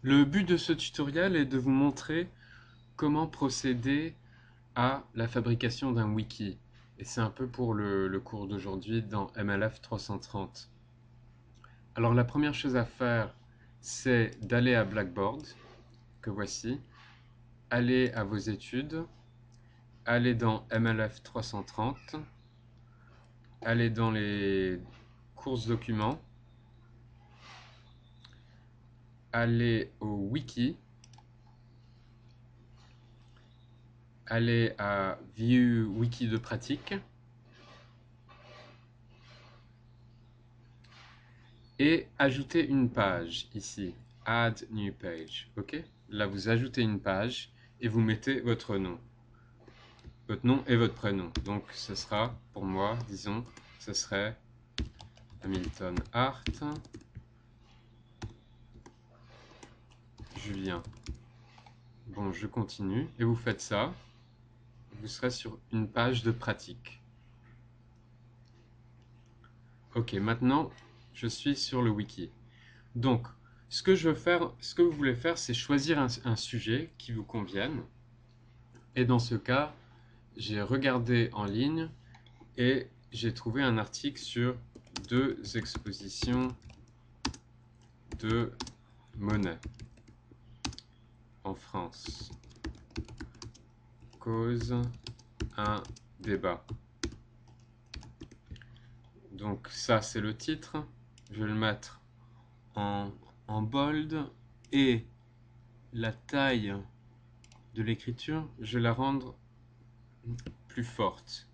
Le but de ce tutoriel est de vous montrer comment procéder à la fabrication d'un wiki. Et c'est un peu pour le cours d'aujourd'hui dans MLF 330. Alors la première chose à faire, c'est d'aller à Blackboard, que voici, aller à vos études, aller dans MLF 330, aller dans les courses documents, aller au wiki, aller à View Wiki de pratique et ajouter une page ici, Add New Page. Ok? Là, vous ajoutez une page et vous mettez votre nom et votre prénom. Donc, ce sera pour moi, disons, ce serait Hamilton Art, Julien. Bon, je continue et vous faites ça. Vous serez sur une page de pratique. Ok, maintenant, je suis sur le wiki. Donc, ce que vous voulez faire, c'est choisir un sujet qui vous convienne. Et dans ce cas, j'ai regardé en ligne et j'ai trouvé un article sur 2 expositions de Monet en France. Cause un débat. Donc ça, c'est le titre. Je vais le mettre en bold et la taille de l'écriture, je vais la rendre plus forte.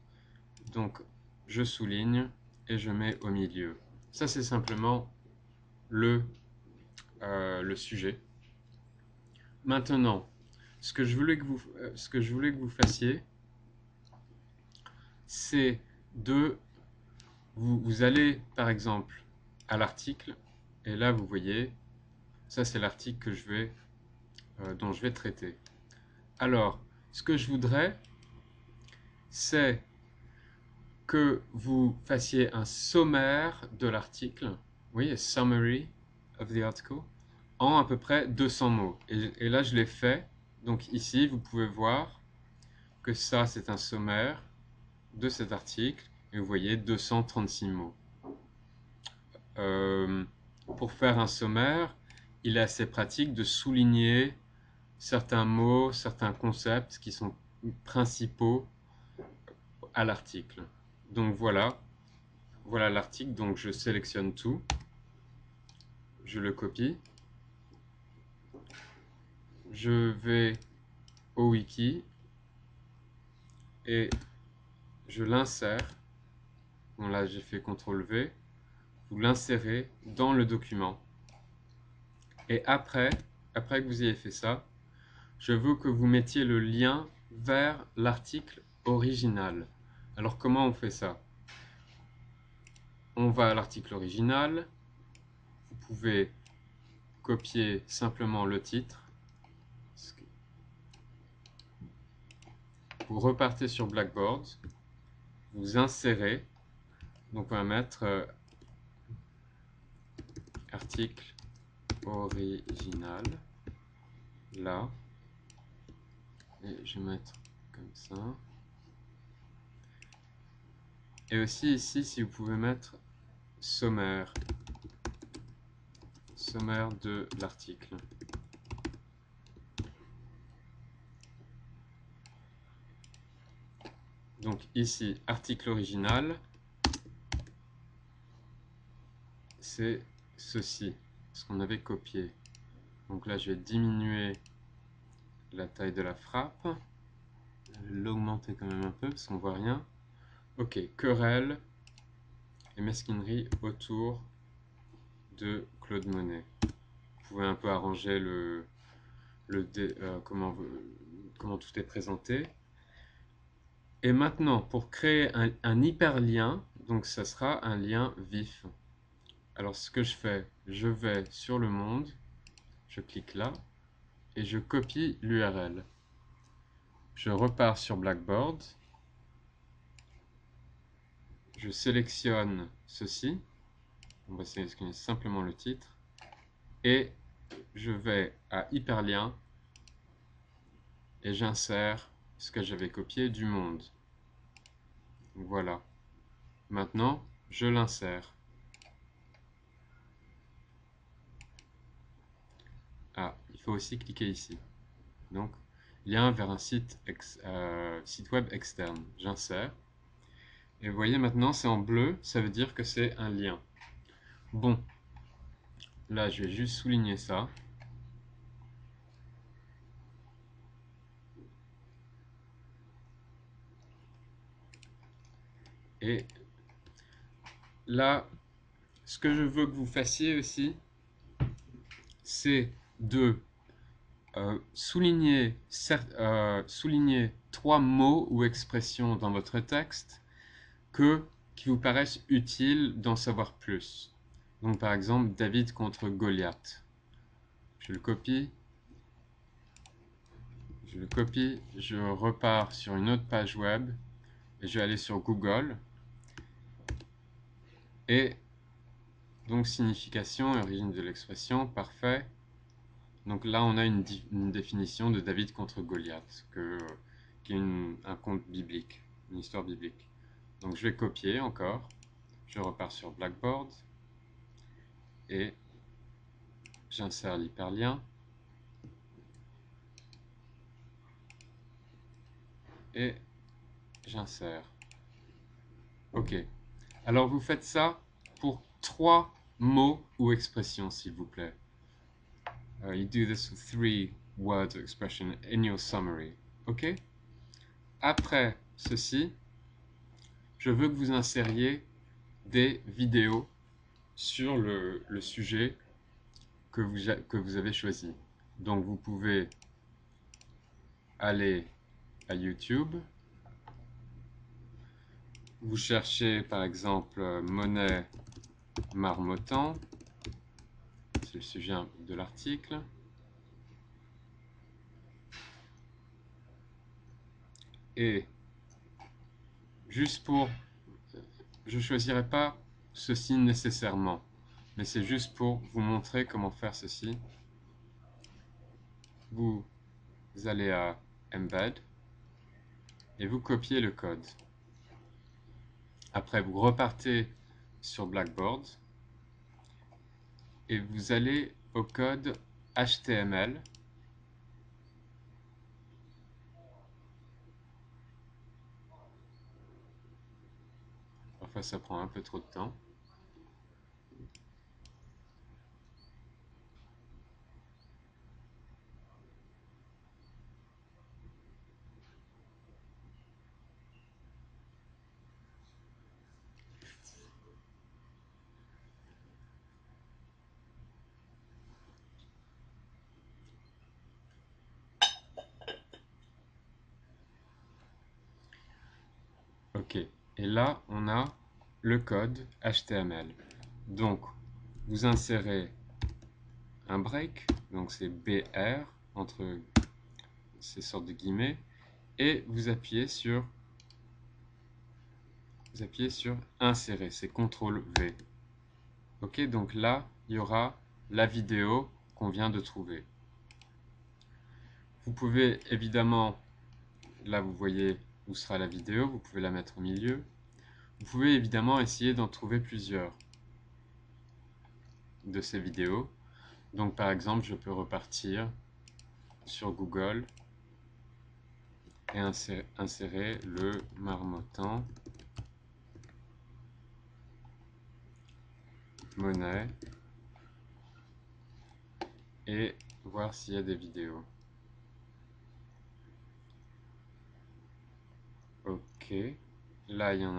Donc je souligne et je mets au milieu. Ça, c'est simplement le sujet. Maintenant, ce que je voulais que vous fassiez, c'est de vous allez par exemple à l'article et là vous voyez, ça c'est l'article que dont je vais traiter. Alors, ce que je voudrais, c'est que vous fassiez un sommaire de l'article, oui, a summary of the article, en à peu près 200 mots. Et là, je l'ai fait. Donc ici, vous pouvez voir que ça, c'est un sommaire de cet article. Et vous voyez 236 mots. Euh, pour faire un sommaire, il est assez pratique de souligner certains mots, certains concepts qui sont principaux à l'article. Donc voilà l'article. Donc je sélectionne tout, je le copie, je vais au wiki et je l'insère. Bon là j'ai fait CTRL V. Vous l'insérez dans le document. Et après que vous ayez fait ça, je veux que vous mettiez le lien vers l'article original. Alors comment on fait ça? On va à l'article original. Vous pouvez copier simplement le titre. Vous repartez sur Blackboard. Vous insérez. Donc on va mettre article original là. Et je vais mettre comme ça. Et aussi ici, si vous pouvez mettre sommaire de l'article. Donc ici, article original, c'est ceci, ce qu'on avait copié. Donc là, je vais diminuer la taille de la frappe, l'augmenter quand même un peu parce qu'on voit rien. Ok, querelle et mesquinerie autour de Claude Monet. Vous pouvez un peu arranger comment tout est présenté. Et maintenant, pour créer un hyperlien, donc ça sera un lien vif. Alors ce que je fais, je vais sur le monde, je clique là, et je copie l'URL. Je repars sur Blackboard, je sélectionne ceci, on va sélectionner simplement le titre, et je vais à hyperlien et j'insère ce que j'avais copié du monde. Voilà. Maintenant, je l'insère. Ah, il faut aussi cliquer ici. Donc, lien vers un site web externe. J'insère. Et vous voyez maintenant, c'est en bleu, ça veut dire que c'est un lien. Bon, là, je vais juste souligner ça. Et là, ce que je veux que vous fassiez aussi, c'est de souligner 3 mots ou expressions dans votre texte qui vous paraissent utiles d'en savoir plus. Donc par exemple, David contre Goliath. Je le copie, je repars sur une autre page web, et je vais aller sur Google, et donc signification et origine de l'expression, parfait. Donc là, on a une définition de David contre Goliath, qui est un conte biblique, une histoire biblique. Donc je vais copier encore, je repars sur Blackboard, et j'insère l'hyperlien, et j'insère. Ok. Alors vous faites ça pour 3 mots ou expressions, s'il vous plaît. You do this with 3 words or expression in your summary. Ok. Après ceci, je veux que vous insériez des vidéos sur le sujet que vous avez choisi. Donc vous pouvez aller à YouTube, vous cherchez par exemple monnaie marmottant, c'est le sujet de l'article, et juste pour, je ne choisirai pas ceci nécessairement, mais c'est juste pour vous montrer comment faire ceci. Vous allez à Embed et vous copiez le code. Après, vous repartez sur Blackboard et vous allez au code HTML. Parfois, ça prend un peu trop de temps. Ok, et là, on a le code HTML. Donc, vous insérez un break, donc c'est BR entre ces sortes de guillemets, et vous appuyez sur insérer, c'est CTRL V. Ok, donc là, il y aura la vidéo qu'on vient de trouver. Vous pouvez évidemment, là vous voyez où sera la vidéo, vous pouvez la mettre au milieu. Vous pouvez évidemment essayer d'en trouver plusieurs de ces vidéos. Donc par exemple, je peux repartir sur Google et insérer le marmottant monnaie et voir s'il y a des vidéos. Ok, là il y en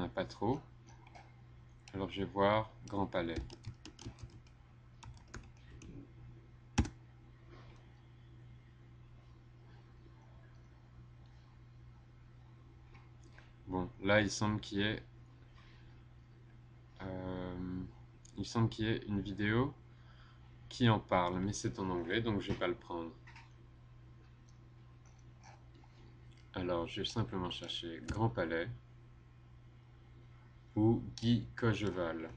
a pas trop. Alors je vais voir Grand Palais. Bon, là il semble qu'il y ait une vidéo qui en parle, mais c'est en anglais, donc je vais pas le prendre. Alors je vais simplement chercher Grand Palais ou Guy Cogeval.